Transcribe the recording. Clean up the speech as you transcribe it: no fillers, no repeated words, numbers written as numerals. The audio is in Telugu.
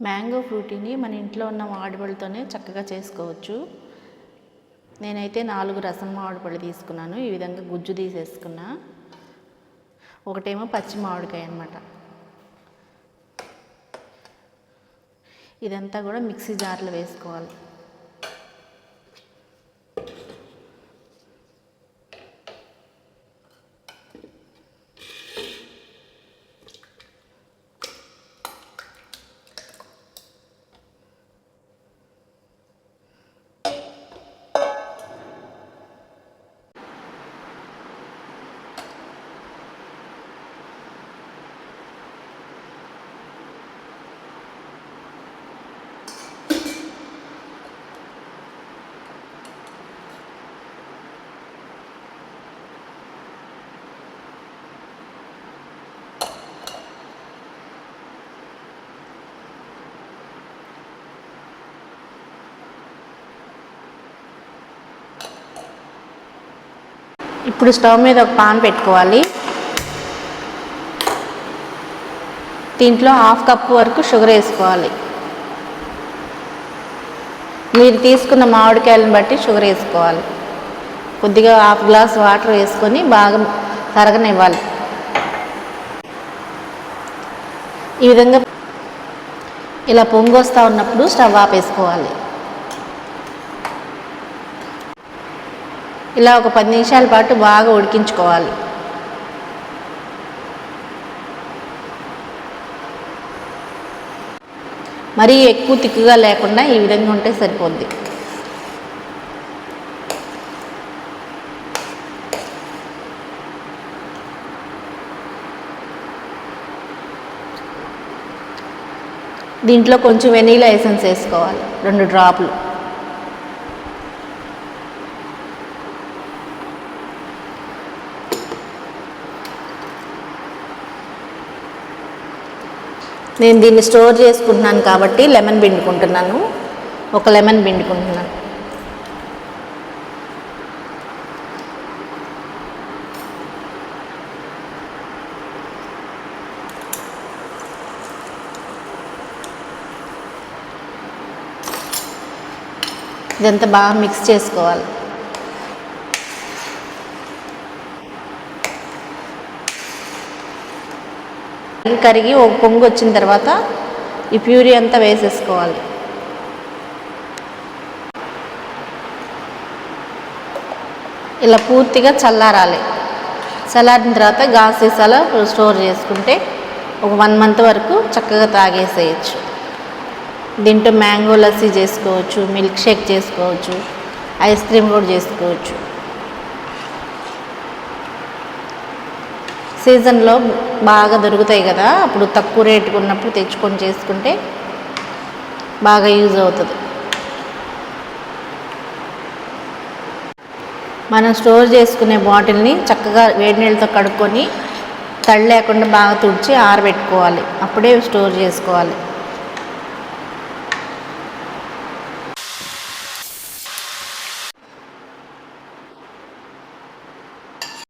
మ్యాంగో ఫ్రూటీని మన ఇంట్లో ఉన్న మామిడిపళ్ళతోనే చక్కగా చేసుకోవచ్చు. నేనైతే 4 రసం మామిడిపళ్ళు తీసుకున్నాను. ఈ విధంగా గుజ్జు తీసేసుకున్నా. ఒకటేమో పచ్చి మామిడికాయ అన్నమాట. ఇదంతా కూడా మిక్సీ జార్లో వేసుకోవాలి. ఇప్పుడు స్టవ్ మీద ఒక పాన్ పెట్టుకోవాలి. దీంట్లో 1/2 కప్పు వరకు షుగర్ వేసుకోవాలి. మీరు తీసుకున్న మామిడికాయలను బట్టి షుగర్ వేసుకోవాలి. కొద్దిగా 1/2 గ్లాస్ వాటర్ వేసుకొని బాగా తరగనివ్వాలి. ఈ విధంగా ఇలా పొంగి వస్తూ ఉన్నప్పుడు స్టవ్ ఆపేసుకోవాలి. ఇలా ఒక 10 నిమిషాల పాటు బాగా ఉడికించుకోవాలి. మరీ ఎక్కువ తిక్కుగా లేకుండా ఈ విధంగా ఉంటే సరిపోద్ది. దీంట్లో కొంచెం వెనీలా ఎసెన్స్ వేసుకోవాలి, 2 డ్రాపులు. నేను దీన్ని స్టోర్ చేసుకుంటున్నాను కాబట్టి లెమన్ పిండుకుంటున్నాను. ఒక లెమన్ పిండుకుంటున్నాను. ఇదంతా బాగా మిక్స్ చేసుకోవాలి. కరిగి ఒక పొంగు వచ్చిన తర్వాత ఈ ప్యూరీ అంతా వేసేసుకోవాలి. ఇలా పూర్తిగా చల్లారాలి. చల్లారిన తర్వాత గాజు సీసాలో స్టోర్ చేసుకుంటే ఒక 1 మంత్ వరకు చక్కగా తాగేసేయచ్చు. దీంట్లో మ్యాంగో లస్సీ చేసుకోవచ్చు, మిల్క్ షేక్ చేసుకోవచ్చు, ఐస్ క్రీమ్ కూడా చేసుకోవచ్చు. సీజన్లో బాగా దొరుకుతాయి కదా, అప్పుడు తక్కువ రేటుకు ఉన్నప్పుడు తెచ్చుకొని చేసుకుంటే బాగా యూజ్ అవుతుంది. మనం స్టోర్ చేసుకునే బాటిల్ని చక్కగా వేడి నీళ్ళతో కడుక్కొని తడి లేకుండా బాగా తుడిచి ఆరబెట్టుకోవాలి. అప్పుడే స్టోర్ చేసుకోవాలి.